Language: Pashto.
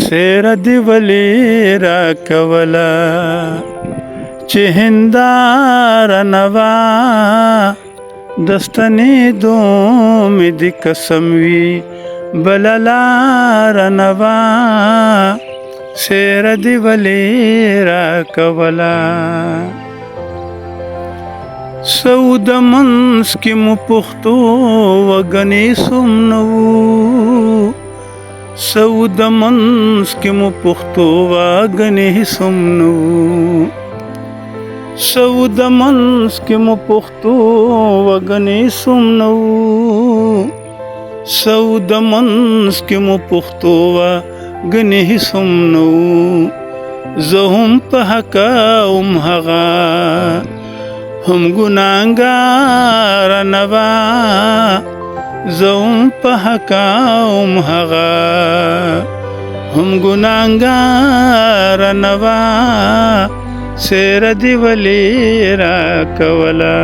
سیر دی ولی را کولا چې هندار نوا دستنی دوم دی قسم وی بللار نوا سیر دی ولی را کولا سود منس کی مو پختو وگنی سمنو سود منس کی مو پختو وگنی سمنو سود منس کی مو پختو وگنی سمنو سود منس کی مو پختو وگنی سمنو زهم په حقا هغا هم ګناهګار نوا زهم په حقا هغا هم ګناهګار نوا سیر دی ولی را کولا